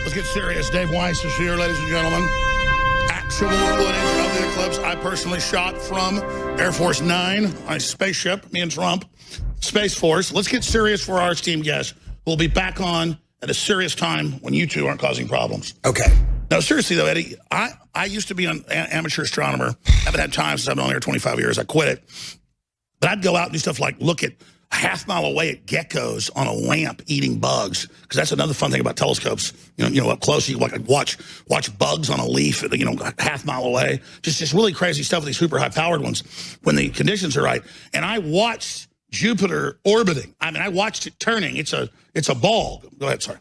Let's get serious. Dave Weiss is here, ladies and gentlemen. Actual footage of the eclipse I personally shot from Air Force 9, my spaceship, me and Trump, Space Force. Let's get serious for our esteemed guest. We'll be back on at a serious time when you two aren't causing problems. Okay. No, seriously, though, Eddie, I used to be an amateur astronomer. Haven't had time since I've been on here 25 years. I quit it. But I'd go out and do stuff like look at a half-mile away at geckos on a lamp eating bugs, because that's another fun thing about telescopes. You know, up close, you can watch bugs on a leaf, you know, a half-mile away. Just really crazy stuff with these super high-powered ones when the conditions are right. And I watched Jupiter orbiting. I mean, I watched it turning. It's a ball. Go ahead, sorry.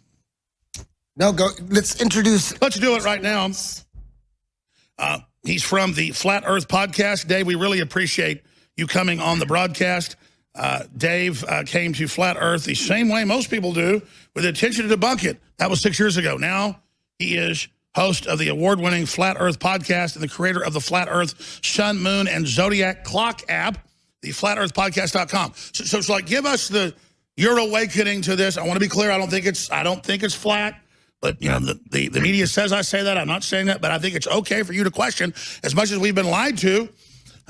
No, go. Let's introduce. Let's do it right now. He's from the Flat Earth podcast. Dave, we really appreciate you coming on the broadcast. Dave came to Flat Earth the same way most people do, with the intention to debunk it. That was 6 years ago. Now he is host of the award-winning Flat Earth podcast and the creator of the Flat Earth Sun, Moon, and Zodiac Clock app, the flatearthpodcast.com. So it's like, give us your awakening to this. I want to be clear. I don't think it's flat. But, you know, the media says I say that. I'm not saying that, but I think it's okay for you to question. As much as we've been lied to,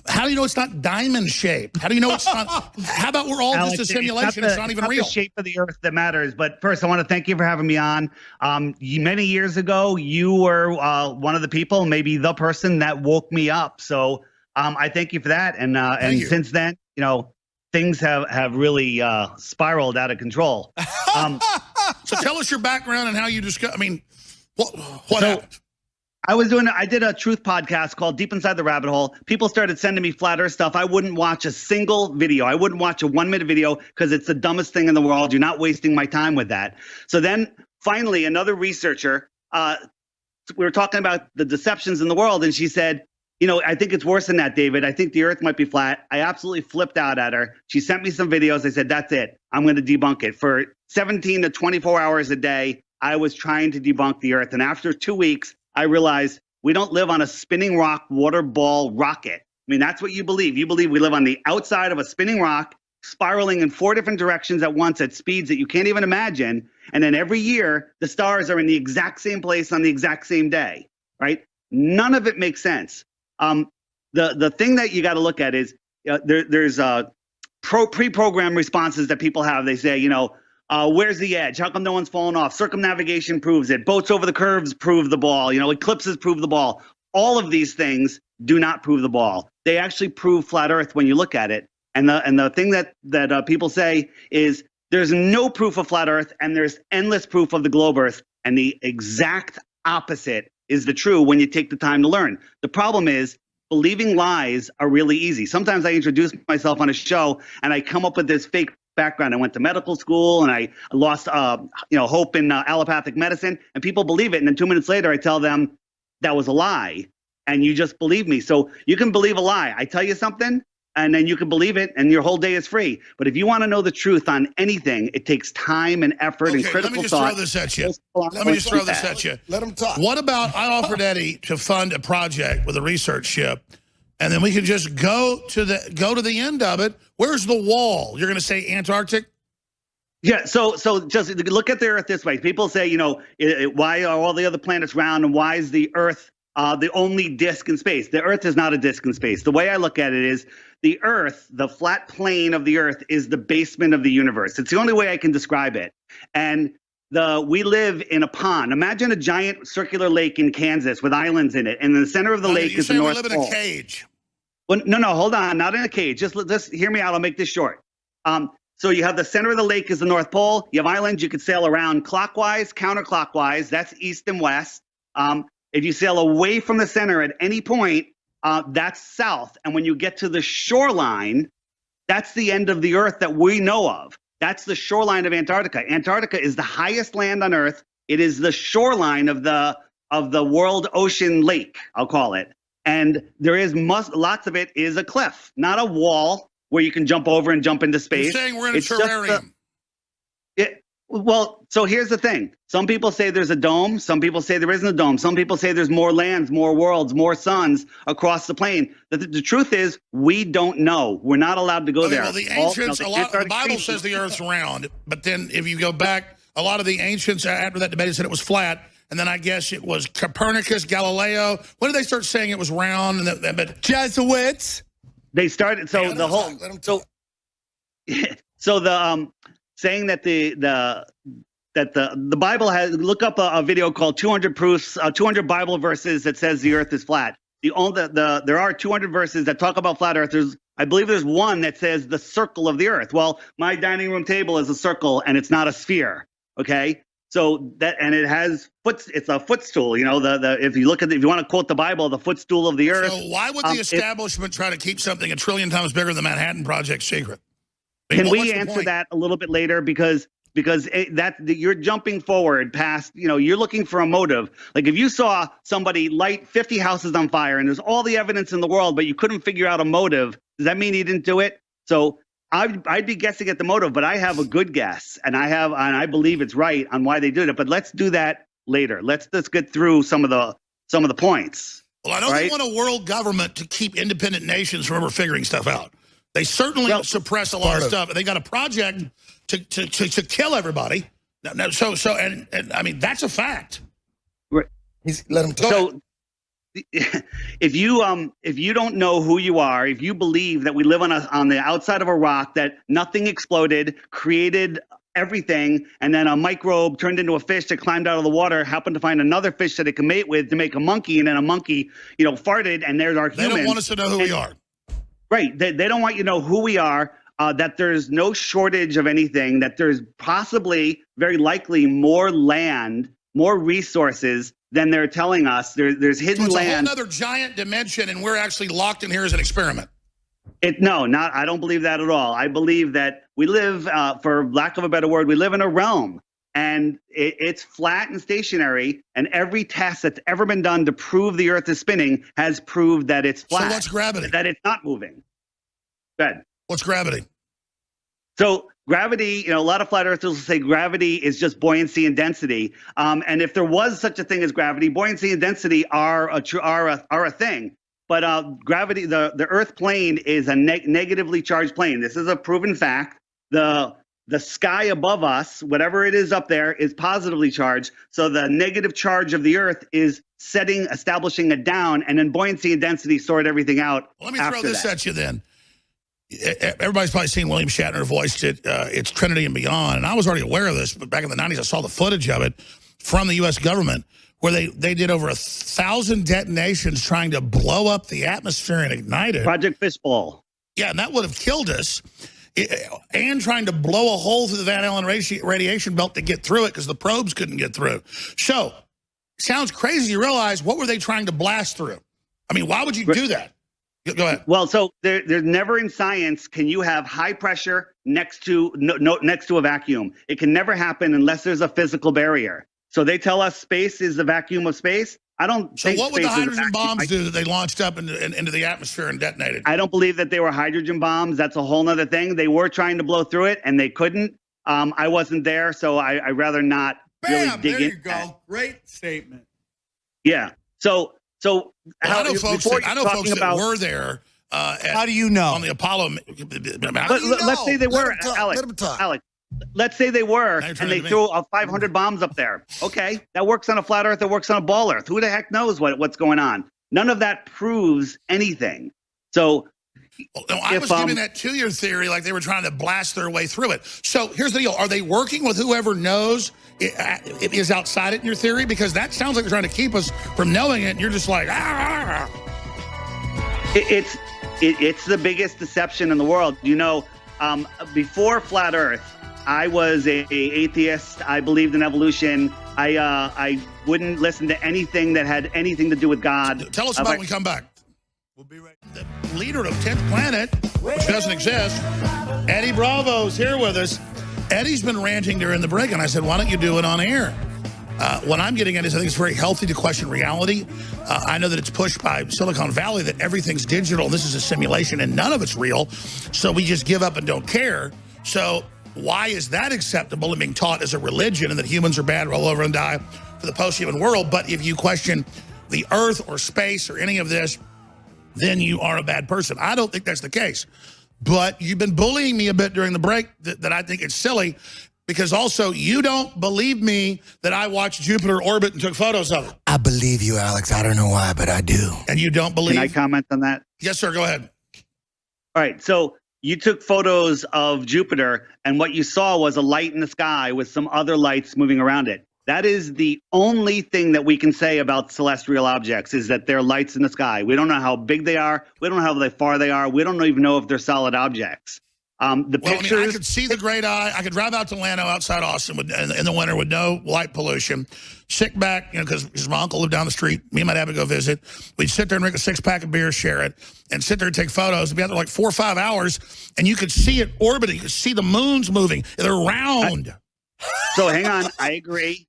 how do you know it's not diamond shaped? How do you know it's not? How about we're all Alex, just a simulation? It's not even real. It's the shape of the Earth that matters. But first, I want to thank you for having me on. Many years ago, you were one of the people, maybe the person that woke me up. So I thank you for that. And since then, you know, things have really spiraled out of control. So tell us your background and how you discuss. I mean, what happened? I did a truth podcast called Deep Inside the Rabbit Hole. People started sending me flat earth stuff. I wouldn't watch a single video. I wouldn't watch a 1 minute video because it's the dumbest thing in the world. You're not wasting my time with that. So then finally, another researcher, we were talking about the deceptions in the world, and she said, you know, I think it's worse than that, David. I think the Earth might be flat. I absolutely flipped out at her. She sent me some videos. I said, that's it. I'm going to debunk it. For 17 to 24 hours a day, I was trying to debunk the Earth. And after 2 weeks, I realized we don't live on a spinning rock water ball rocket. I mean, that's what you believe. You believe we live on the outside of a spinning rock, spiraling in 4 different directions at once at speeds that you can't even imagine. And then every year, the stars are in the exact same place on the exact same day, right? None of it makes sense. The thing that you got to look at is there's pre-programmed responses that people have. They say, you know, where's the edge? How come no one's fallen off? Circumnavigation proves it. Boats over the curves prove the ball. You know, eclipses prove the ball. All of these things do not prove the ball. They actually prove flat Earth when you look at it. And the thing that people say is there's no proof of flat Earth and there's endless proof of the globe Earth. And the exact opposite is the true when you take the time to learn. The problem is believing lies are really easy. Sometimes I introduce myself on a show and I come up with this fake background. I went to medical school and I lost hope in allopathic medicine, and people believe it. And then 2 minutes later, I tell them that was a lie and you just believe me. So you can believe a lie. I tell you something and then you can believe it and your whole day is free. But if you want to know the truth on anything, it takes time and effort and critical thought. Let me just throw this at you. Let him talk. What about, I offered Eddie to fund a project with a research ship, and then we could just go to the end of it. Where's the wall? You're going to say Antarctic? Yeah, so just look at the Earth this way. People say, you know, why are all the other planets round and why is the Earth the only disk in space? The Earth is not a disk in space. The way I look at it is the Earth, the flat plane of the Earth, is the basement of the universe. It's the only way I can describe it. And we live in a pond. Imagine a giant circular lake in Kansas with islands in it. And in the center of the lake is the North Pole. You live in a cage. Well, no, hold on. Not in a cage. Just hear me out. I'll make this short. So you have the center of the lake is the North Pole. You have islands you could sail around clockwise, counterclockwise. That's east and west. If you sail away from the center at any point, that's south. And when you get to the shoreline, that's the end of the Earth that we know of. That's the shoreline of Antarctica. Antarctica is the highest land on Earth. It is the shoreline of the world ocean lake, I'll call it. And there is lots of it is a cliff, not a wall where you can jump over and jump into space. You're saying we're in a terrarium. Well, so here's the thing. Some people say there's a dome. Some people say there isn't a dome. Some people say there's more lands, more worlds, more suns across the plane. The truth is, we don't know. We're not allowed to go there. Well, the ancients, the Bible says the Earth's round, but then if you go back, a lot of the ancients after that debate said it was flat. and then I guess it was Copernicus, Galileo. When did they start saying it was round? But Jesuits. They started, so the whole, so the saying that the Bible has, look up a video called 200 proofs, 200 Bible verses that says the earth is flat. There are 200 verses that talk about flat earthers. I believe there's one that says the circle of the earth. Well, my dining room table is a circle and it's not a sphere. Okay. So that, and it has it's a footstool, you know, if you look at if you want to quote the Bible, the footstool of the earth. So why would the establishment try to keep something 1 trillion times bigger than the Manhattan Project secret? Can we answer that a little bit later? Because you're jumping forward past, you know, you're looking for a motive. Like if you saw somebody light 50 houses on fire and there's all the evidence in the world, but you couldn't figure out a motive, does that mean he didn't do it? So I'd be guessing at the motive, but I have a good guess, and I believe it's right on why they did it. But let's do that later. Let's get through some of the points. Well, I know they want a world government to keep independent nations from ever figuring stuff out. They certainly suppress a lot of stuff. They got a project to kill everybody. So I mean that's a fact. Right. Let him talk. So if you don't know who you are, if you believe that we live on the outside of a rock, that nothing exploded, created everything, and then a microbe turned into a fish that climbed out of the water, happened to find another fish that it can mate with to make a monkey, and then a monkey, you know, farted, and there's our humans. They don't want us to know who we are. Right. They don't want you to know who we are, that there's no shortage of anything, that there's possibly, very likely, more land, more resources than they're telling us. There's hidden land. It's a whole another giant dimension, and we're actually locked in here as an experiment. I don't believe that at all. I believe that we live, for lack of a better word, we live in a realm, and it's flat and stationary, and every test that's ever been done to prove the earth is spinning has proved that it's flat. So what's gravity? That it's not moving. Good. What's gravity? So gravity, you know, a lot of flat earthers will say gravity is just buoyancy and density. And if there was such a thing as gravity, buoyancy and density are a thing. But gravity, the Earth plane is a negatively charged plane. This is a proven fact. The sky above us, whatever it is up there, is positively charged. So the negative charge of the Earth is establishing it down, and then buoyancy and density sort everything out. Let me throw this at you then. Everybody's probably seen William Shatner voiced it. It's Trinity and Beyond. And I was already aware of this, but back in the 90s, I saw the footage of it from the U.S. government where they did over 1,000 detonations trying to blow up the atmosphere and ignite it. Project Fishbowl. Yeah, and that would have killed us. And trying to blow a hole through the Van Allen radiation belt to get through it because the probes couldn't get through. So, sounds crazy. You realize, what were they trying to blast through? I mean, why would you do that? Go ahead. Well, so there's never in science can you have high pressure next to next to a vacuum. It can never happen unless there's a physical barrier. So they tell us space is the vacuum of space. I don't. So what would the hydrogen bombs do that they launched up into the atmosphere and detonated? I don't believe that they were hydrogen bombs. That's a whole nother thing. They were trying to blow through it and they couldn't. I wasn't there, so I'd rather not really dig there in. You go. Great statement. Yeah. So I know folks that were there. How do you know? On the Apollo. Let's say they were, Alex. Let's say they were, and they threw 500 bombs up there. Okay, that works on a flat Earth. That works on a ball Earth. Who the heck knows what's going on? None of that proves anything. So, I was giving that to your theory, like they were trying to blast their way through it. So here's the deal: are they working with whoever knows it is outside it in your theory? Because that sounds like they're trying to keep us from knowing it. And you're just like, It's the biggest deception in the world. You know, before flat Earth, I was a atheist. I believed in evolution. I wouldn't listen to anything that had anything to do with God. Tell us about it when we come back. We'll be right back. The leader of 10th Planet, which doesn't exist, Eddie Bravo's here with us. Eddie's been ranting during the break, and I said, why don't you do it on air? What I'm getting at is I think it's very healthy to question reality. I know that it's pushed by Silicon Valley that everything's digital. This is a simulation, and none of it's real. So we just give up and don't care. So why is that acceptable and being taught as a religion and that humans are bad, roll over and die for the post-human world? But if you question the Earth or space or any of this, then you are a bad person. I don't think that's the case. But you've been bullying me a bit during the break that I think it's silly. Because also, you don't believe me that I watched Jupiter orbit and took photos of it. I believe you, Alex. I don't know why, but I do. And you don't believe? Can I comment on that? Yes, sir. Go ahead. All right. So you took photos of Jupiter, and what you saw was a light in the sky with some other lights moving around it. That is the only thing that we can say about celestial objects, is that they're lights in the sky. We don't know how big they are. We don't know how far they are. We don't even know if they're solid objects. Pictures. I mean, I could see the great eye. I could drive out to Lano outside Austin in the winter with no light pollution. Sit back, because my uncle lived down the street. Me and my dad would go visit. We'd sit there and drink a 6-pack of beer, share it, and sit there and take photos. We'd be out there like 4 or 5 hours, and you could see it orbiting. You could see the moons moving. They're round. So hang on. I agree.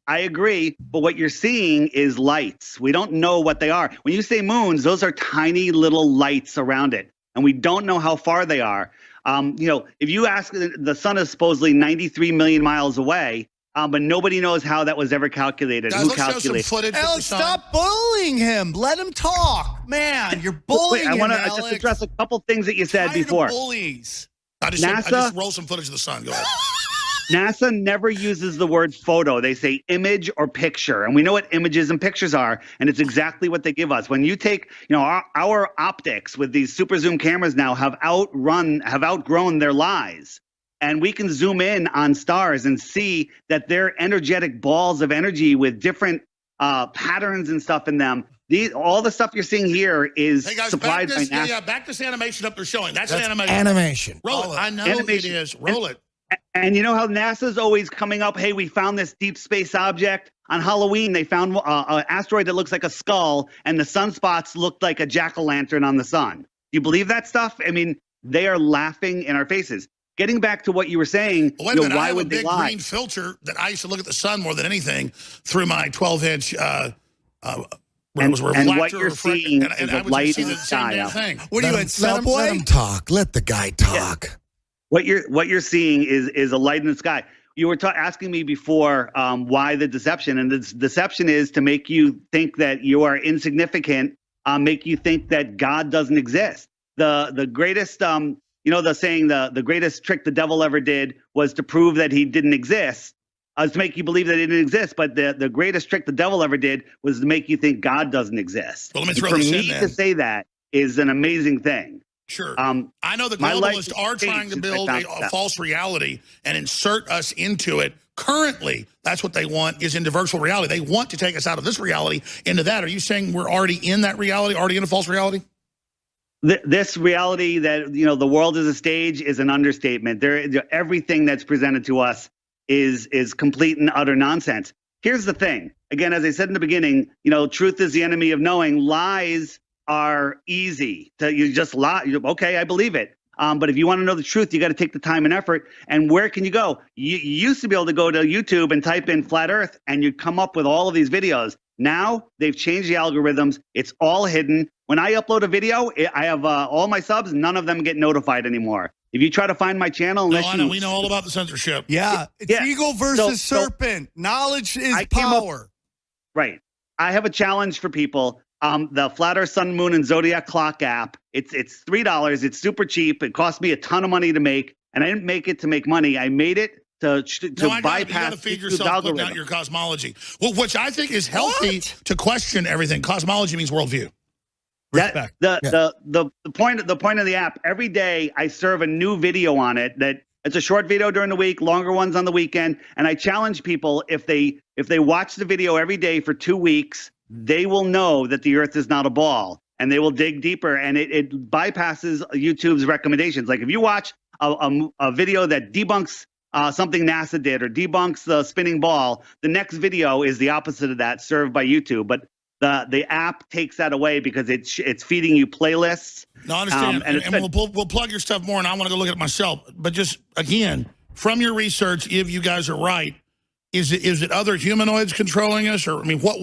I agree, but what you're seeing is lights. We don't know what they are. When you say moons, those are tiny little lights around it, and we don't know how far they are. If you ask, the sun is supposedly 93 million miles away, but nobody knows how that was ever calculated. Guys, Who let's show calculated? some footage. Alex, stop bullying him. Let him talk. Man, you're bullying Wait, I want him, to just Alex. address a couple things that you said Tired of before. bullies. I just roll some footage of the sun. Go ahead. NASA never uses the word photo. They say image or picture. And we know what images and pictures are, and it's exactly what they give us. When you take, our optics with these super zoom cameras now have outgrown their lies. And we can zoom in on stars and see that they're energetic balls of energy with different patterns and stuff in them. All the stuff you're seeing here is supplied by NASA. Yeah, back this animation up they're showing. That's an animation. Animation. Roll it. I know Animation. it is. Roll it. And you know how NASA's always coming up, hey, we found this deep space object. On Halloween, they found an asteroid that looks like a skull, and the sunspots looked like a jack-o'-lantern on the sun. Do you believe that stuff? I mean, they are laughing in our faces. Getting back to what you were saying, Wait a minute, why I have a would they big lie? green filter that I used to look at the sun more than anything through my 12-inch And what you're seeing is I a would light see in the the same sky. damn thing. What are you at Subway? Let him talk. Let the guy talk. What you're seeing is a light in the sky. You were asking me before why the deception, and the deception is to make you think that you are insignificant, make you think that God doesn't exist. The greatest, the saying, the greatest trick the devil ever did was to prove that he didn't exist, to make you believe that he didn't exist. But the greatest trick the devil ever did was to make you think God doesn't exist. Well, let me throw For this me in then. to say that is an amazing thing. Sure. I know the my life globalists are trying to changed build since I a found that. false reality and insert us into it. Currently, that's what they want, is into virtual reality. They want to take us out of this reality into that. Are you saying we're already in that reality, already in a false reality? This reality that, the world is a stage is an understatement. Everything that's presented to us is complete and utter nonsense. Here's the thing. Again, as I said in the beginning, truth is the enemy of knowing. Lies are easy. You just lie. Okay, I believe it. But if you want to know the truth, you got to take the time and effort. And where can you go? You used to be able to go to YouTube and type in flat earth and you'd come up with all of these videos. Now they've changed the algorithms. It's all hidden. When I upload a video, I have all my subs. None of them get notified anymore. If you try to find my channel, We know all about the censorship. Yeah, it's eagle versus serpent. Knowledge is power. Right. I have a challenge for people. The Flat Earth, Sun, Moon, and Zodiac Clock app. It's $3. It's super cheap. It cost me a ton of money to make, and I didn't make it to make money. I made it to bypass. You got to feed yourself putting out your cosmology, which I think is healthy to question everything. Cosmology means worldview. Respect. The point of the app. Every day I serve a new video on it. That it's a short video during the week, longer ones on the weekend, and I challenge people if they watch the video every day for 2 weeks. They will know that the Earth is not a ball, and they will dig deeper, and it bypasses YouTube's recommendations. Like if you watch a video that debunks something NASA did or debunks the spinning ball, the next video is the opposite of that, served by YouTube. But the app takes that away because it's feeding you playlists. No, I understand, and we'll plug your stuff more, and I want to go look at it myself. But just, again, from your research, if you guys are right, is it other humanoids controlling us? Or, I mean, what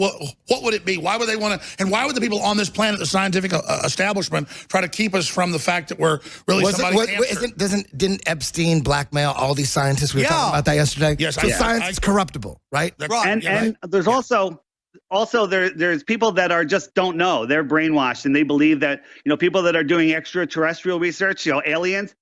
would it be? Why would they want to, and why would the people on this planet, the scientific establishment, try to keep us from the fact that we're really Didn't Epstein blackmail all these scientists? We were talking about that yesterday. Yes, so science is corruptible, right? And there's also there's people that are just don't know. They're brainwashed and they believe that, people that are doing extraterrestrial research, aliens,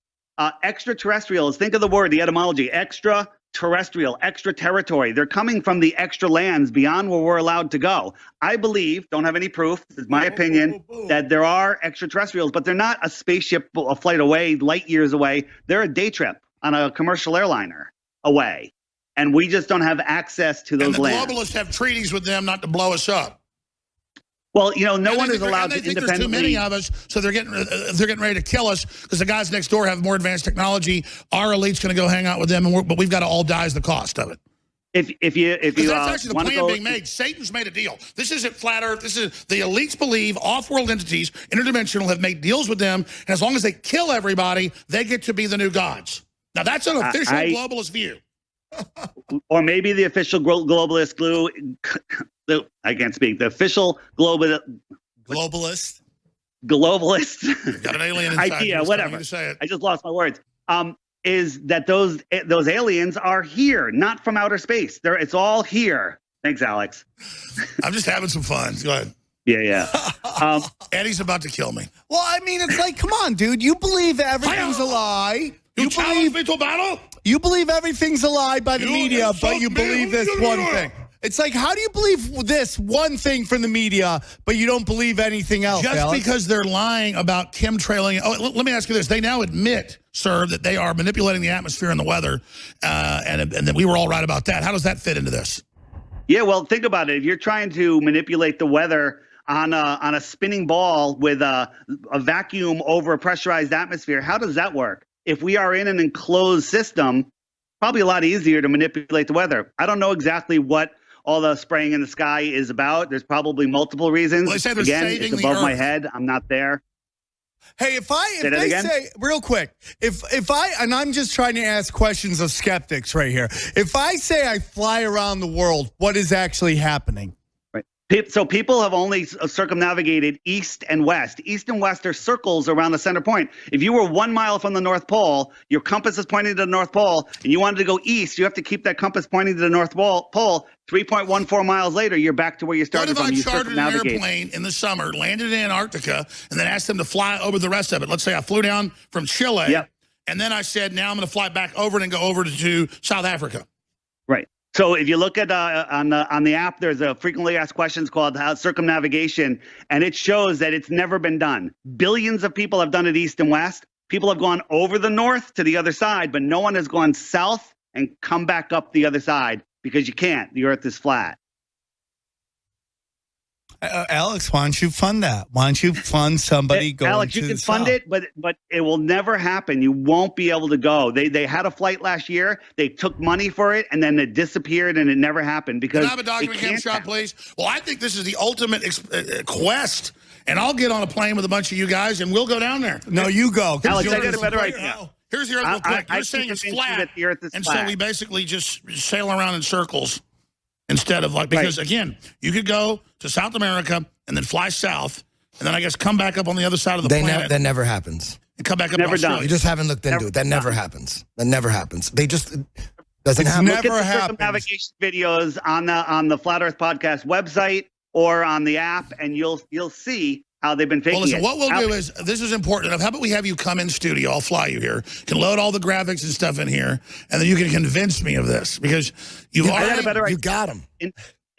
Extraterrestrials, think of the word, the etymology, extraterrestrial, extra territory. They're coming from the extra lands beyond where we're allowed to go. I believe, don't have any proof, this is my opinion, that there are extraterrestrials, but they're not a spaceship a flight away, light years away. They're a day trip on a commercial airliner away. And we just don't have access to those lands. And the globalists have treaties with them not to blow us up. Well, you know, no one is allowed to independently. independently. There's too many of us, so they're getting ready to kill us because the guys next door have more advanced technology. Our elite's going to go hang out with them, but we've got to all die as the cost of it. If you that's actually the plan being made. Satan's made a deal. This isn't flat Earth. This is the elites believe off-world entities, interdimensional, have made deals with them, and as long as they kill everybody, they get to be the new gods. Now that's an official globalist view. Or maybe the official globalist glue. I can't speak. The official globalist. Got an alien inside idea, whatever. I just lost my words. Is that those aliens are here, not from outer space. It's all here. Thanks, Alex. I'm just having some fun. Go ahead. Yeah. Eddie's about to kill me. Well, I mean, it's like, come on, dude. You believe everything's a lie. You challenge me to a battle? You believe everything's a lie by the media, but you believe this one thing. It's like, how do you believe this one thing from the media, but you don't believe anything else? Just because they're lying about chemtrailing. Oh, let me ask you this. They now admit, sir, that they are manipulating the atmosphere and the weather, and that we were all right about that. How does that fit into this? Yeah, well, think about it. If you're trying to manipulate the weather on a spinning ball with a vacuum over a pressurized atmosphere, how does that work? If we are in an enclosed system, probably a lot easier to manipulate the weather. I don't know exactly what all the spraying in the sky is about. There's probably multiple reasons. Well, they say they're Again, saving it's the above Earth. my head. I'm not there. Hey, if they say real quick, if I, and I'm just trying to ask questions of skeptics right here. If I say I fly around the world, what is actually happening? So people have only circumnavigated east and west. East and west are circles around the center point. If you were 1 mile from the North Pole, your compass is pointing to the North Pole, and you wanted to go east, you have to keep that compass pointing to the North Pole. 3.14 miles later, you're back to where you started from. What if I chartered an airplane in the summer, landed in Antarctica, and then asked them to fly over the rest of it? Let's say I flew down from Chile, and then I said, now I'm going to fly back over it and go over to South Africa. Right. So if you look at on the app, there's a frequently asked questions called circumnavigation, and it shows that it's never been done. Billions of people have done it east and west. People have gone over the north to the other side, but no one has gone south and come back up the other side because you can't. The Earth is flat. Alex, why don't you fund that? Why don't you fund somebody going Alex, you to can the fund south? it, but it will never happen. You won't be able to go. They had a flight last year. They took money for it, and then it disappeared, and it never happened because Can I have a document cam shot, please? Well, I think this is the ultimate quest, and I'll get on a plane with a bunch of you guys, and we'll go down there. No, you go. Alex, I got a better idea. Here's your real quick. You're saying it's flat, the Earth is and flat. so we basically just sail around in circles instead of because again, you could go to South America and then fly south, and then I guess come back up on the other side of the planet. That never happens. And come back up. Never to Australia. done. You just haven't looked into it. That never happens. That never happens. They just doesn't happen. never Look at the happens. circumnavigation videos on the Flat Earth Podcast website or on the app, and you'll see how they've been faking Well, listen, it. what we'll do is, this is important enough. How about we have you come in studio? I'll fly you here. Can load all the graphics and stuff in here, and then you can convince me of this because I got a better idea. You got them.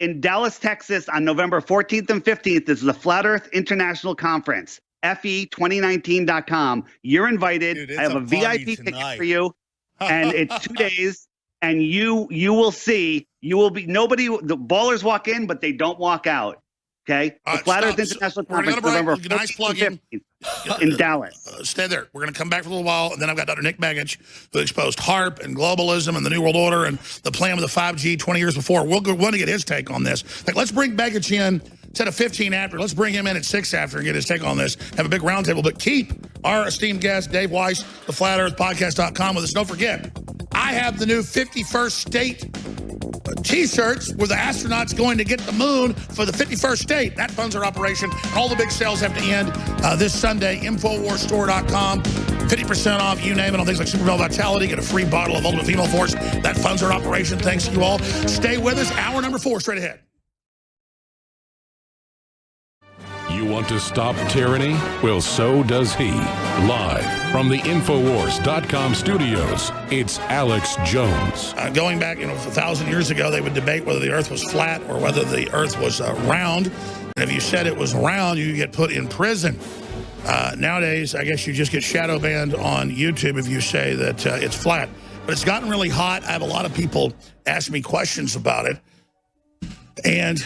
In Dallas, Texas, on November 14th and 15th, this is the Flat Earth International Conference, fe2019.com. You're invited. Dude, I have a VIP ticket for you, and it's 2 days, and you will see, you will be, the ballers walk in, but they don't walk out. Okay? The Flat Earth International Conference, November 14th and 15th in Dallas. Stay there. We're going to come back for a little while, and then I've got Dr. Nick Begich, who exposed HARP and globalism and the New World Order and the plan with the 5G 20 years before. We'll want to get his take on this. Like, let's bring Begich in instead of 15 after. Let's bring him in at 6 after and get his take on this. Have a big roundtable, but keep our esteemed guest, Dave Weiss, the FlatEarthPodcast.com with us. Don't forget, I have the new 51st state T-shirts where the astronauts going to get the moon for the 51st state. That funds our operation. And all the big sales have to end this Sunday. InfoWarsStore.com. 50% off, you name it, on things like Super Bowl Vitality. Get a free bottle of Ultimate Female Force. That funds our operation. Thanks to you all. Stay with us. Hour number 4 straight ahead. You want to stop tyranny? Well, so does he. Live from the Infowars.com studios, it's Alex Jones. Going back, 1,000 years ago, they would debate whether the Earth was flat or whether the Earth was round. And if you said it was round, you get put in prison. Nowadays, I guess you just get shadow banned on YouTube if you say that it's flat. But it's gotten really hot. I have a lot of people ask me questions about it. And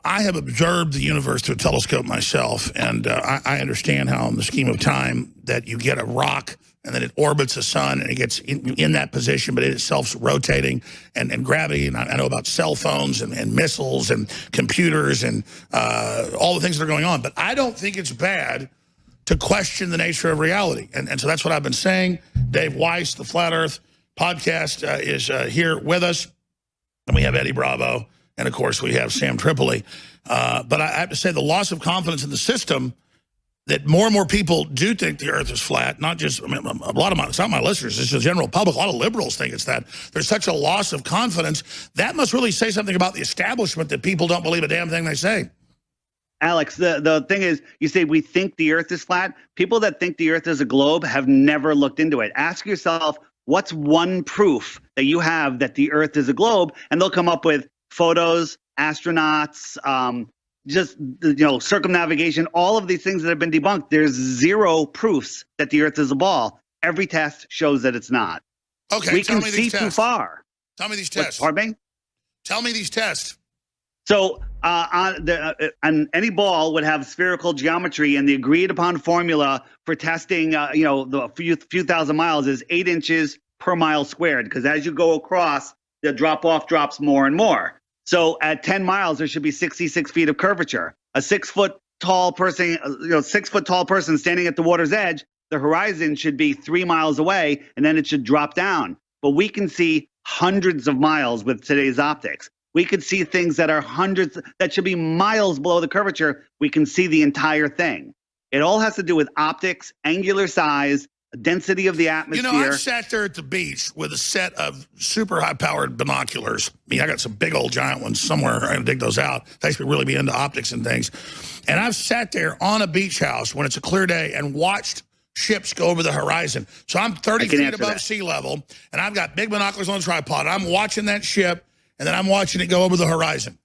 I have observed the universe through a telescope myself, and I understand how in the scheme of time that you get a rock and then it orbits the sun and it gets in that position, but it itself's rotating and gravity. And I know about cell phones and missiles and computers and all the things that are going on. But I don't think it's bad to question the nature of reality. And so that's what I've been saying. Dave Weiss, the Flat Earth Podcast, is here with us. And we have Eddie Bravo. And, of course, we have Sam Tripoli. But I have to say the loss of confidence in the system, that more and more people do think the Earth is flat, not just, a lot of it's not my listeners, it's the general public. A lot of liberals think it's that. There's such a loss of confidence. That must really say something about the establishment that people don't believe a damn thing they say. Alex, the thing is, you say we think the Earth is flat. People that think the Earth is a globe have never looked into it. Ask yourself, what's one proof that you have that the Earth is a globe? And they'll come up with photos, astronauts, circumnavigation, all of these things that have been debunked. There's zero proofs that the Earth is a ball. Every test shows that it's not. Okay, we can see too far. Tell me these tests. Pardon me? Tell me these tests. So on any ball would have spherical geometry, and the agreed upon formula for testing, the few thousand miles is 8 inches per mile squared, because as you go across, the drop-off drops more and more. So at 10 miles, there should be 66 feet of curvature. A 6 foot tall person, 6 foot tall person standing at the water's edge, the horizon should be 3 miles away, and then it should drop down. But we can see hundreds of miles with today's optics. We could see things that are hundreds, that should be miles below the curvature. We can see the entire thing. It all has to do with optics, angular size, density of the atmosphere. I sat there at the beach with a set of super high-powered binoculars. I got some big old giant ones somewhere. I'm going to dig those out. I used to really be into optics and things. And I've sat there on a beach house when it's a clear day and watched ships go over the horizon. So I'm 30 feet above sea level, and I've got big binoculars on a tripod. I'm watching that ship, and then I'm watching it go over the horizon.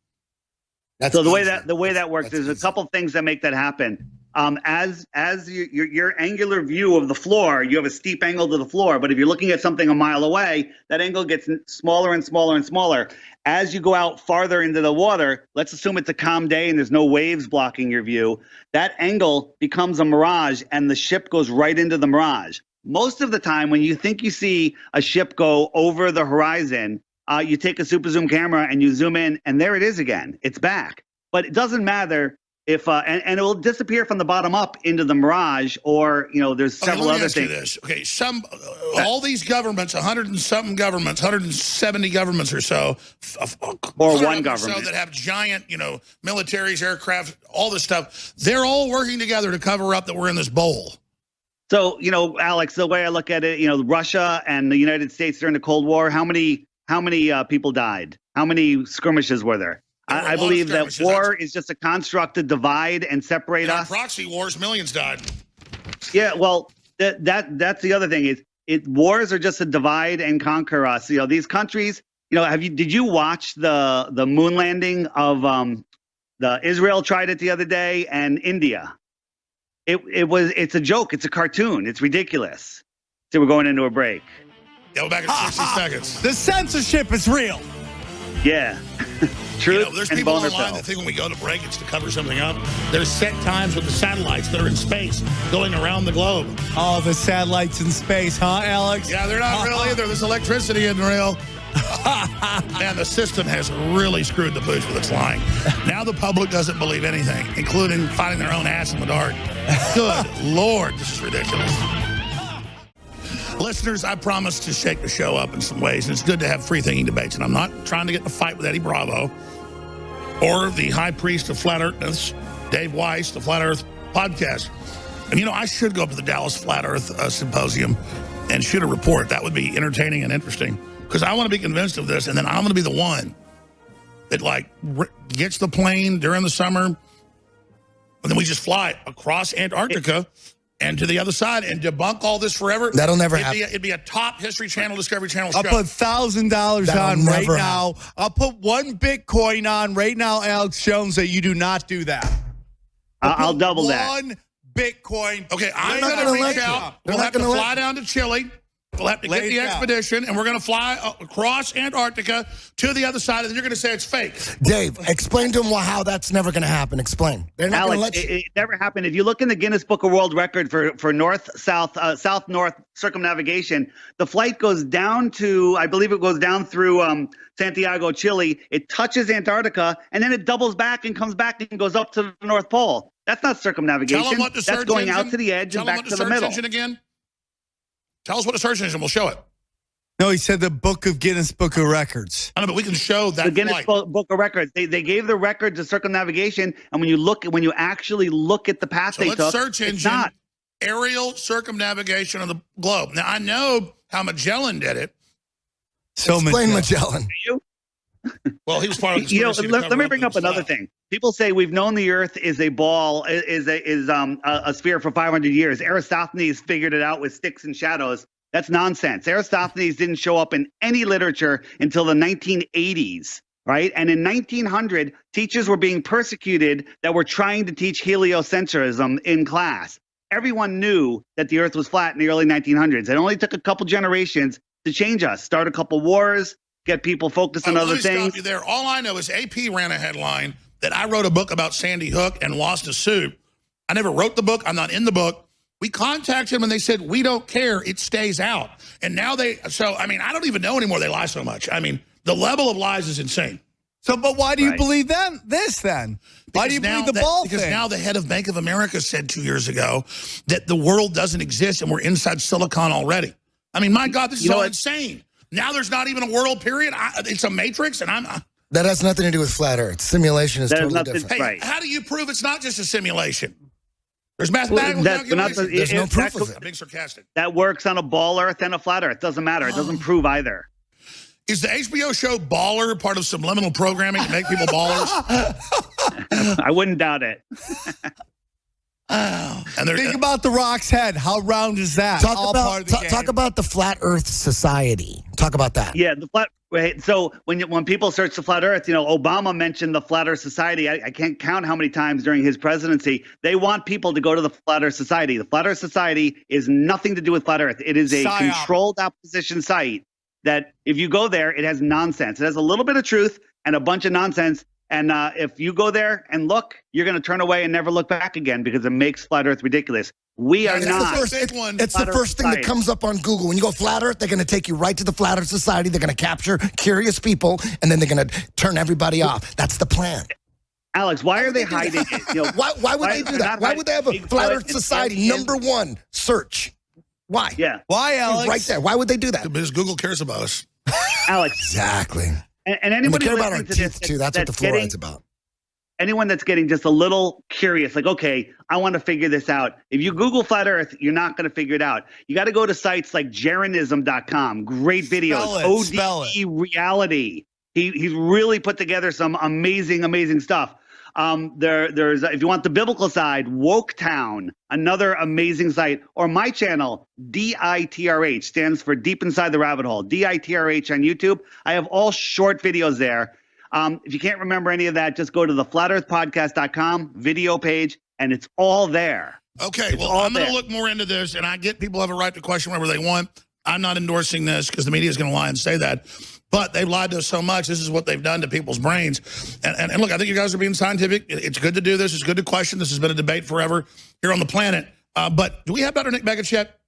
So the way that works, there's a couple things that make that happen. As your angular view of the floor, you have a steep angle to the floor, but if you're looking at something a mile away, that angle gets smaller and smaller and smaller. As you go out farther into the water, let's assume it's a calm day and there's no waves blocking your view, that angle becomes a mirage and the ship goes right into the mirage. Most of the time when you think you see a ship go over the horizon, you take a super zoom camera and you zoom in, and there it is again. It's back. But it doesn't matter if and it will disappear from the bottom up into the mirage, or there's several other things. This. Okay, all these governments, 100 and something governments, 170 governments or so, or one government, so that have giant, militaries, aircraft, all this stuff. They're all working together to cover up that we're in this bowl. So Alex, the way I look at it, Russia and the United States during the Cold War, how many people died? How many skirmishes were there? I believe that war is just a construct to divide and separate us. Proxy wars, millions died. Yeah, well, that's the other thing is wars are just to divide and conquer us. These countries. Did you watch the moon landing of the Israel tried it the other day, and India? It's a joke. It's a cartoon. It's ridiculous. So we're going into a break. Yeah, we're back in 60 seconds. The censorship is real. Yeah. Truth there's and people boner online that think when we go to break, it's to cover something up. There's set times with the satellites that are in space going around the globe. Oh, the satellites in space, huh, Alex? Yeah, they're not real either. This electricity isn't real. Man, the system has really screwed the pooch with its lying. Now the public doesn't believe anything, including finding their own ass in the dark. Good Lord, this is ridiculous. Listeners, I promise to shake the show up in some ways, and it's good to have free-thinking debates, and I'm not trying to get in a fight with Eddie Bravo or the high priest of flat earthness, Dave Weiss, the Flat Earth Podcast. And, I should go up to the Dallas Flat Earth Symposium and shoot a report. That would be entertaining and interesting, because I want to be convinced of this, and then I'm going to be the one that, gets the plane during the summer, and then we just fly across Antarctica and to the other side and debunk all this forever. That'll never happen. It'd be a top History Channel, Discovery Channel show. I'll put $1,000 on right now. Happen. I'll put 1 Bitcoin on right now, Alex Jones, that you do not do that. I'll double that. 1 Bitcoin. Okay, I'm going to reach out. We'll have to fly down to Chile. We'll have to get the expedition, and we're going to fly across Antarctica to the other side, and then you're going to say it's fake. Dave, explain to him how that's never going to happen. Explain. They're not going to let you. It never happened. If you look in the Guinness Book of World Record for north-south, south-north circumnavigation, the flight goes down to, I believe it goes down through Santiago, Chile. It touches Antarctica, and then it doubles back and comes back and goes up to the North Pole. That's not circumnavigation. Tell them what the That's going out to the edge and back to the middle. Again. Tell us what the search engine. We'll show it. No, he said the Guinness Book of Records. I know, but we can show that. The Guinness Book of Records. They gave the record to circumnavigation, and when you actually look at the path they took, search engine, aerial circumnavigation of the globe. Now I know how Magellan did it. So explain Magellan. Well, he was part of the let me bring up another thing. People say we've known the Earth is a ball, is a sphere for 500 years. Aristophanes figured it out with sticks and shadows. That's nonsense. Aristophanes didn't show up in any literature until the 1980s, right? And in 1900, teachers were being persecuted that were trying to teach heliocentrism in class. Everyone knew that the Earth was flat in the early 1900s. It only took a couple generations to change us, start a couple wars, get people focused on other things. Stop you there. All I know is AP ran a headline that I wrote a book about Sandy Hook and lost a suit. I never wrote the book. I'm not in the book. We contacted them and they said, we don't care. It stays out. And now I don't even know anymore. They lie so much. I mean, the level of lies is insane. So, but why do you believe this then? Why do you believe the ball thing? Because now the head of Bank of America said 2 years ago that the world doesn't exist and we're inside Silicon already. I mean, my God, this is all insane. Now there's not even a world period. It's a matrix, and that has nothing to do with flat Earth. Simulation is totally different. Hey, how do you prove it's not just a simulation? There's mathematical calculations. There's no proof of it. I'm being sarcastic. That works on a ball Earth and a flat Earth. Doesn't matter. It doesn't prove either. Is the HBO show Baller part of subliminal programming to make people ballers? I wouldn't doubt it. And think about the Rock's head. How round is that? Talk about the Flat Earth Society. Talk about that. Yeah, the flat. Right. So when people search the flat Earth, Obama mentioned the Flat Earth Society. I can't count how many times during his presidency. They want people to go to the Flat Earth Society. The Flat Earth Society is nothing to do with flat Earth. It is a controlled opposition site that if you go there, it has nonsense. It has a little bit of truth and a bunch of nonsense. And if you go there and look, you're going to turn away and never look back again because it makes flat Earth ridiculous. We are not. It's the first thing that comes up on Google. When you go flat Earth, they're going to take you right to the Flat Earth Society. They're going to capture curious people, and then they're going to turn everybody off. That's the plan. Alex, why are they hiding it? Why would they do that? Why would they have a Flat Earth Society #1 search? Why? Yeah. Why, Alex? Right there. Why would they do that? Because Google cares about us. Alex. Exactly. And anybody care about our teeth too. That's what the fluoride's about. Anyone that's getting just a little curious, like, okay, I want to figure this out. If you Google flat Earth, you're not going to figure it out. You got to go to sites like Jeranism.com. Great videos. ODE Reality. He's really put together some amazing stuff. There's if you want the biblical side, Woketown, another amazing site, or my channel, DITRH, stands for Deep Inside the Rabbit Hole, DITRH on YouTube. I have all short videos there. If you can't remember any of that, just go to the flatearthpodcast.com video page, and it's all there. Okay, well, I'm going to look more into this, and I get people have a right to question whatever they want. I'm not endorsing this because the media is going to lie and say that. But they've lied to us so much. This is what they've done to people's brains. And look, I think you guys are being scientific. It's good to do this. It's good to question. This has been a debate forever here on the planet. But do we have Dr. Nick Begich yet?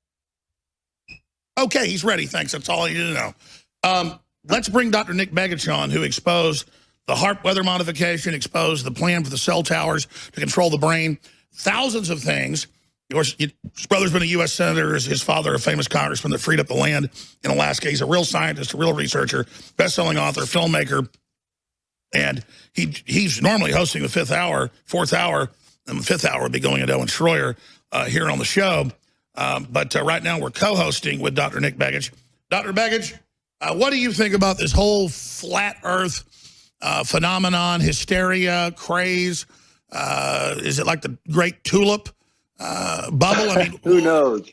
Okay, he's ready. Thanks. That's all I need to know. Let's bring Dr. Nick Begich on, who exposed the HAARP weather modification, exposed the plan for the cell towers to control the brain, thousands of things. Of course, his brother's been a U.S. senator, his father a famous congressman that freed up the land in Alaska. He's a real scientist, a real researcher, best-selling author, filmmaker, and he's normally hosting the fourth hour, and the fifth hour would be going into Owen Schroyer here on the show. But right now we're co-hosting with Dr. Nick Begich. Dr. Begich, what do you think about this whole flat Earth phenomenon, hysteria, craze? Is it like the great tulip? bubble? I mean, who knows?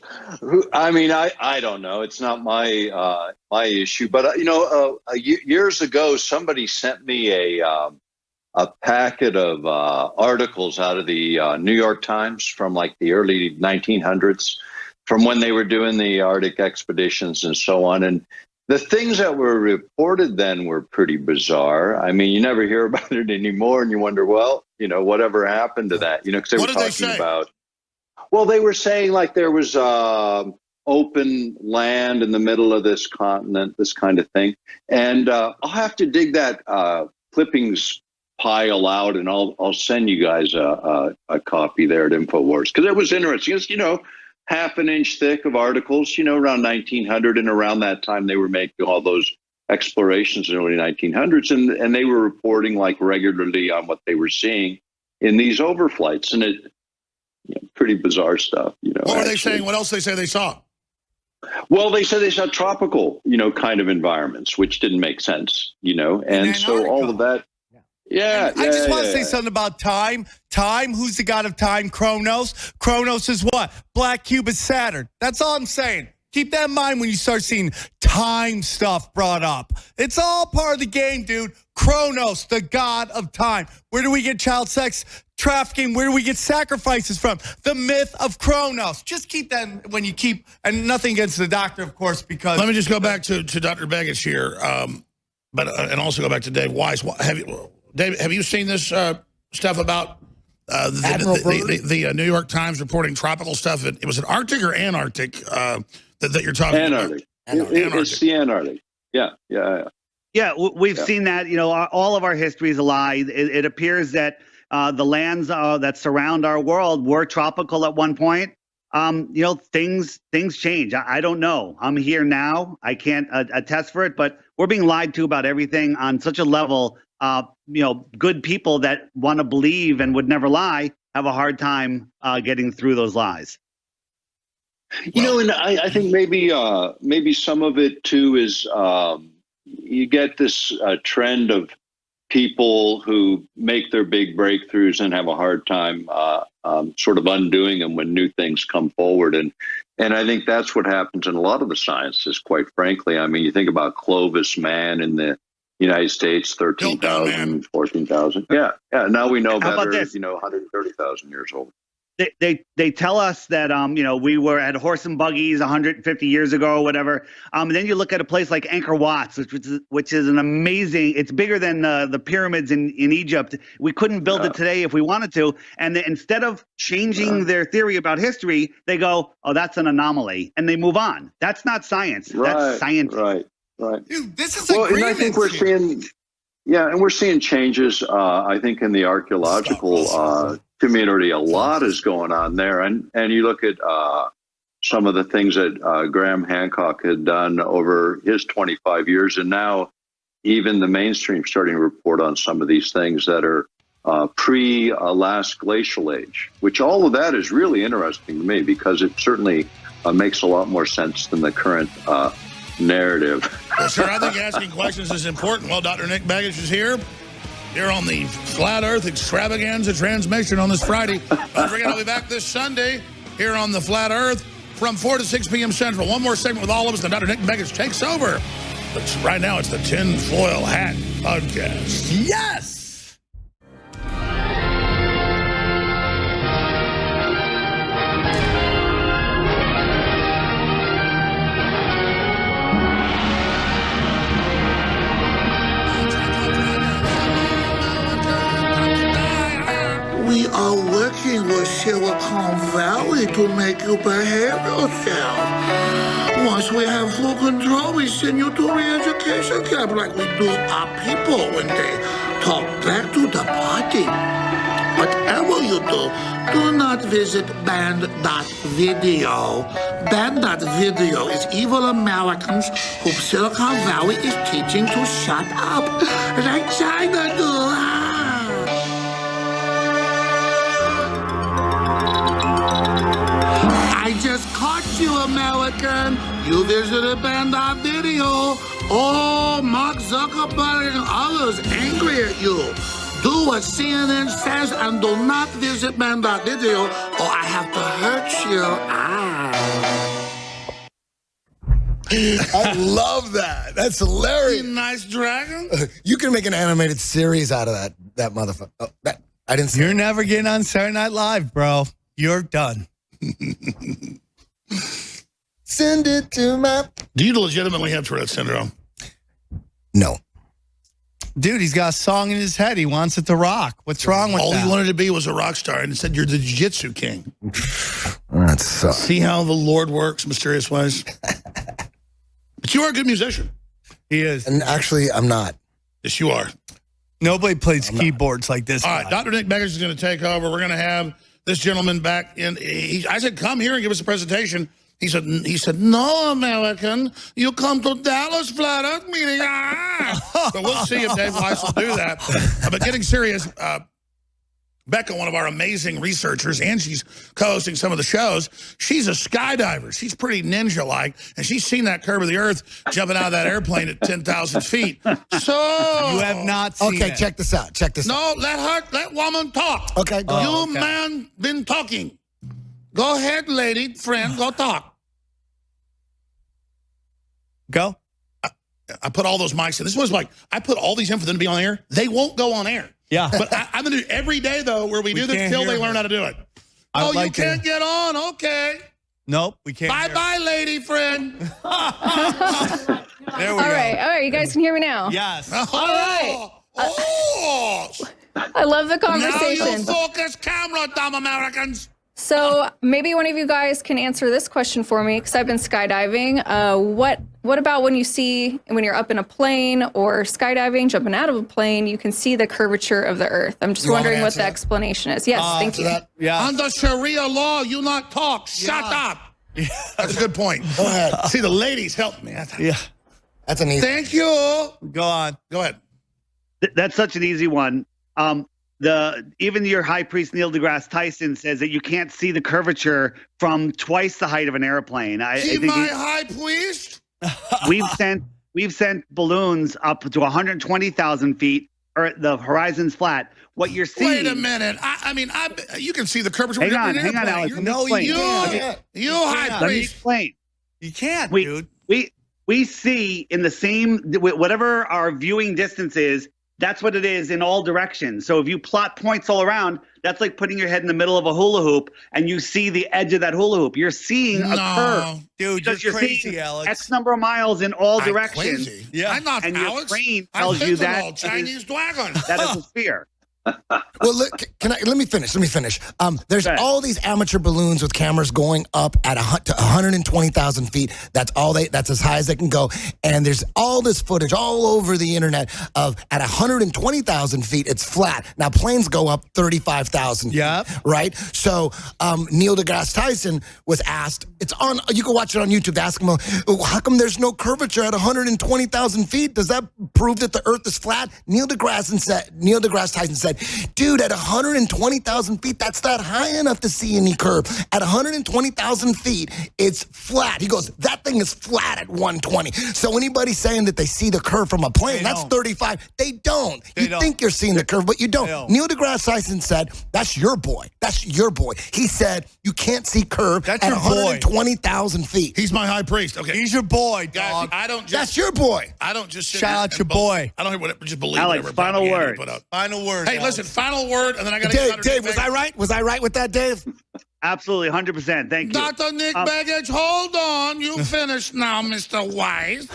I don't know. It's not my my issue. But years ago, somebody sent me a packet of articles out of the New York Times from like the early 1900s, from when they were doing the Arctic expeditions and so on. And the things that were reported then were pretty bizarre. I mean, you never hear about it anymore, and you wonder, well, whatever happened to that? Because they were talking about. Well, they were saying like there was open land in the middle of this continent, this kind of thing. And I'll have to dig that clippings pile out, and I'll send you guys a copy there at InfoWars, because it was interesting. It's, half an inch thick of articles, around 1900, and around that time they were making all those explorations in the early 1900s, and they were reporting like regularly on what they were seeing in these overflights, and it pretty bizarre stuff. What were they saying? What else they say they saw? Well, they said they saw tropical, kind of environments, which didn't make sense, and so all of that. Yeah, I just want to say something about time. Time, who's the god of time? Kronos. Kronos is what? Black cube is Saturn. That's all I'm saying. Keep that in mind when you start seeing time stuff brought up. It's all part of the game, dude. Kronos, the god of time. Where do we get child sex trafficking? Where do we get sacrifices from? The myth of Kronos. Just keep that when you keep, and nothing against the doctor, of course, because... Let me just go back to Dr. Begich here, and also go back to Dave Weiss. Dave, have you seen this stuff about the New York Times reporting tropical stuff? It was it Arctic or Antarctic that you're talking about? Antarctic. It's the Antarctic. Yeah, we've seen that. All of our history is a lie. It appears that the lands that surround our world were tropical at one point. Things change. I don't know. I'm here now. I can't attest for it, but we're being lied to about everything on such a level. Good people that want to believe and would never lie have a hard time getting through those lies. And I think maybe some of it too is you get this trend of people who make their big breakthroughs and have a hard time sort of undoing them when new things come forward. And I think that's what happens in a lot of the sciences, quite frankly. I mean, you think about Clovis man in the United States, 13,000, 14,000. Yeah. Now we know better, 130,000 years old. They tell us that, we were at horse and buggies 150 years ago or whatever. And then you look at a place like Angkor Wat, which is an amazing, it's bigger than the pyramids in Egypt. We couldn't build it today if we wanted to. And instead of changing their theory about history, they go, oh, that's an anomaly. And they move on. That's not science. That's science. Right. Dude, this is a and I think we're seeing changes. I think in the archaeological community, a lot is going on there, and you look at some of the things that Graham Hancock had done over his 25 years, and now even the mainstream starting to report on some of these things that are pre-last glacial age. Which all of that is really interesting to me, because it certainly makes a lot more sense than the current narrative. Well, sir, I think asking questions is important. Well, Dr. Nick Begich is here on the Flat Earth Extravaganza transmission on this Friday. Don't forget, I'll be back this Sunday here on the Flat Earth from 4 to 6 p.m. Central. One more segment with all of us, then Dr. Nick Begich takes over. But right now, it's the Tinfoil Hat Podcast. Yes! We are working with Silicon Valley to make you behave yourself. Once we have full control, we send you to re-education camp like we do our people when they talk back to the party. Whatever you do not visit band.video. Band.video is evil Americans whom Silicon Valley is teaching to shut up, like China do. I just caught you, American. You visited Band.video. Oh, Mark Zuckerberg and others angry at you. Do what CNN says and do not visit man.video or I have to hurt you. I love that. That's hilarious. Nice dragon. You can make an animated series out of that motherfucker. Oh, I didn't see You're it. never getting on Saturday Night Live, bro. You're done. Send it to my... Do you legitimately have Tourette syndrome? No. Dude, he's got a song in his head. He wants it to rock. What's wrong with All that? he wanted to be was a rock star, and said, "You're the jiu-jitsu king." That sucks. See how the Lord works, mysterious ways. But you are a good musician. He is. And actually, I'm not. Yes, you are. Nobody plays keyboards like this. All right, guy. Dr. Nick Begich is going to take over. We're going to have this gentleman back in. I said, "Come here and give us a presentation." He said, "No, American, you come to Dallas Flat Earth meeting." So we'll see if Dave Weiss will do that. But getting serious, Becca, one of our amazing researchers, and she's co-hosting some of the shows, she's a skydiver. She's pretty ninja-like, and she's seen that curve of the earth jumping out of that airplane at 10,000 feet. So You have not seen Okay, it. check this out. Check this out. no, let woman talk. Okay, go ahead. You man been talking. Go ahead, lady, friend, go talk. Go. I put all those mics in. This was like, I put all these in for them to be on air. They won't go on air. Yeah. But I'm going to do every day, though, where we do this can't till hear they her. learn how to do it. I would You like to- can't get on. Okay. Nope, we can't. hear. Bye-bye, lady friend. There we All go. right, you guys can hear me now. Yes. Oh, I love the now you conversation. focus camera, dumb Americans. So maybe one of you guys can answer this question for me, because I've been skydiving. What about when you're up in a plane or skydiving, jumping out of a plane, you can see the curvature of the Earth? I'm just You want me to wondering what answer the that? explanation is. Yes, thank you. Yeah. Under Sharia law, you not talk. Shut up. That's a good point. Go ahead. See, the ladies help me. Yeah. That's an easy. Thank you. Go on. Go ahead. That's such an easy one. Even your high priest Neil deGrasse Tyson says that you can't see the curvature from twice the height of an airplane. See my high priest? we've sent balloons up to 120,000 feet, or the horizon's flat. What you're seeing? Wait a minute. I mean, you can see the curvature. Hang on, of an airplane. Alex. You're- No, explain. you can't. You high Let me priest. explain. You can't, We, dude. we see in the same, whatever our viewing distance is, that's what it is in all directions. So if you plot points all around, that's like putting your head in the middle of a hula hoop and you see the edge of that hula hoop. You're seeing a curve. Dude, Because you're crazy, seeing Alex. X number of miles in all I'm directions. crazy. Yeah. I'm not And your Alex. brain I'm tells you that Fentanyl, Chinese dragon. that is a sphere. Well, look, let me finish. There's Okay. all these amateur balloons with cameras going up at to 120,000 feet. That's as high as they can go. And there's all this footage all over the internet of at 120,000 feet, it's flat. Now planes go up 35,000 feet, Yep. right? So Neil deGrasse Tyson was asked, you can watch it on YouTube, they ask him, how come there's no curvature at 120,000 feet? Does that prove that the earth is flat? Neil deGrasse Tyson said, dude, at 120,000 feet, that's not high enough to see any curve. At 120,000 feet, it's flat. He goes, that thing is flat at 120. So anybody saying that they see the curve from a plane, They that's don't. 35. They don't. They You don't. think you're seeing the curve, but you don't. They don't. Neil deGrasse Tyson said, that's your boy. That's your boy. He said, you can't see curve That's at your boy. 120,000 feet. He's my high priest. Okay. He's your boy, Guys, dog. I don't just. That's your boy. I don't just sit Shout here out and your boy. I don't hear whatever. Just believe Alex, whatever final propaganda word. you put up. Final word. Hey, Alex. listen. Final word, and then I got to get Dave, was I right? Was I right with that, Dave? Absolutely, 100%. Thank you. Dr. Nick Begich, hold on. You finished now, Mr. Weiss.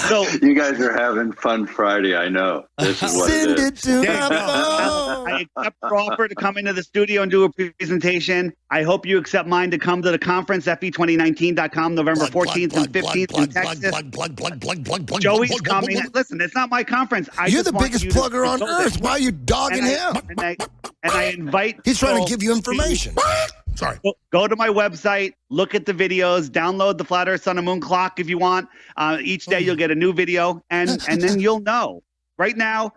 So You guys are having fun Friday. I know. This is what Send it is. it to Dave, my no. phone. I accept your offer to come into the studio and do a presentation. I hope you accept mine to come to the conference, fe2019.com, November 14th and 15th in Texas. Joey's coming. Listen, it's not my conference. You're the biggest plugger on earth. Why are you dogging him? And I invite He's trying people to give you information. Sorry. Go to my website, look at the videos, download the Flat Earth Sun and Moon Clock if you want. Each day you'll get a new video, and then you'll know. Right now,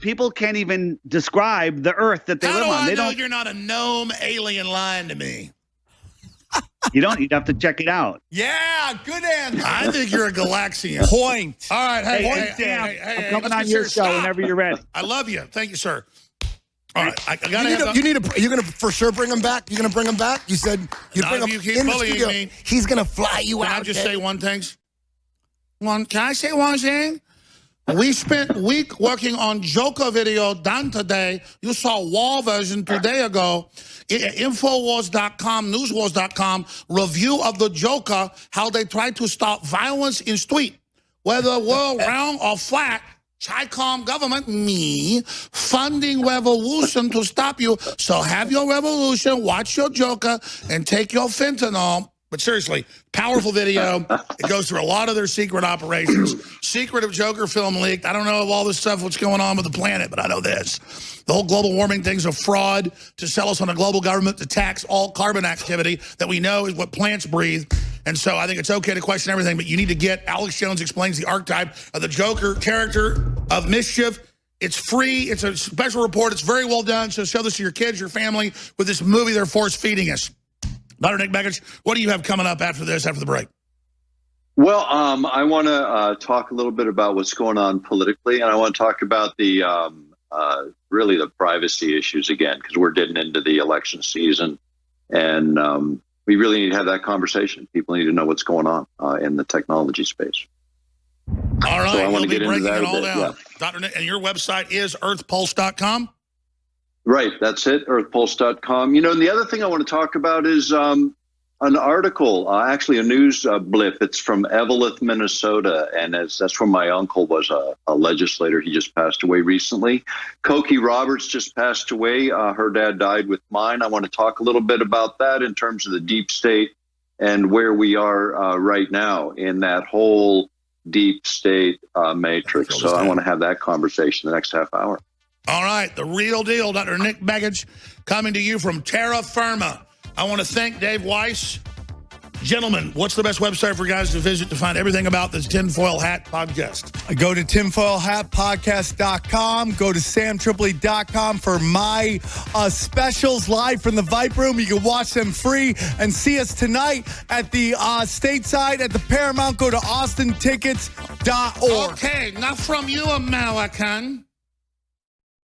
people can't even describe the Earth that they How live do on. I They know don't. you're not a gnome alien lying to me? You don't. You'd have to check it out. Yeah, good answer. I think you're a Galaxian. Point. All right, Hey, Sam, I'm coming on your show whenever you're ready. I love you. Thank you, sir. All right, I gotta you're gonna for sure bring him back. You're gonna bring him back. You said you bring him you keep in the bullying studio. me. He's gonna fly you Can out. I just say one thing? Can I say one thing? We spent a week working on Joker video done today. You saw wall version 2 days ago. Infowars.com, newswars.com, review of the Joker, how they tried to stop violence in street. Whether world round or flat, Chi-Com government, me, funding revolution to stop you. So have your revolution, watch your Joker, and take your fentanyl. But seriously, powerful video. It goes through a lot of their secret operations. Secret of Joker film leaked. I don't know of all this stuff, what's going on with the planet, but I know this. The whole global warming thing's a fraud to sell us on a global government to tax all carbon activity that we know is what plants breathe. And so I think it's okay to question everything, but you need to get Alex Jones Explains the Archetype of the Joker character of mischief. It's free. It's a special report. It's very well done. So show this to your kids, your family, with this movie they're force feeding us. Dr. Nick Begich, what do you have coming up after this, after the break? Well, I want to talk a little bit about what's going on politically, and I want to talk about the really the privacy issues again, because we're getting into the election season, and we really need to have that conversation. People need to know what's going on in the technology space. All right, so I want you'll to be get breaking into that it all a bit, down. yeah. Dr. Nick, and your website is earthpulse.com? Right, that's it, earthpulse.com. You know, and the other thing I want to talk about is an article, actually a news blip. It's from Eveleth, Minnesota, and that's where my uncle was a legislator. He just passed away recently. Cokie Roberts just passed away. Her dad died with mine. I want to talk a little bit about that in terms of the deep state and where we are right now in that whole deep state matrix. So I want to have that conversation the next half hour. All right, the real deal, Dr. Nick Begich, coming to you from terra firma. I want to thank Dave Weiss. Gentlemen, what's the best website for guys to visit to find everything about this Tinfoil Hat podcast? Go to tinfoilhatpodcast.com. Go to samtripoli.com for my specials live from the Vipe Room. You can watch them free and see us tonight at the stateside at the Paramount. Go to austentickets.org. Okay, not from you, American.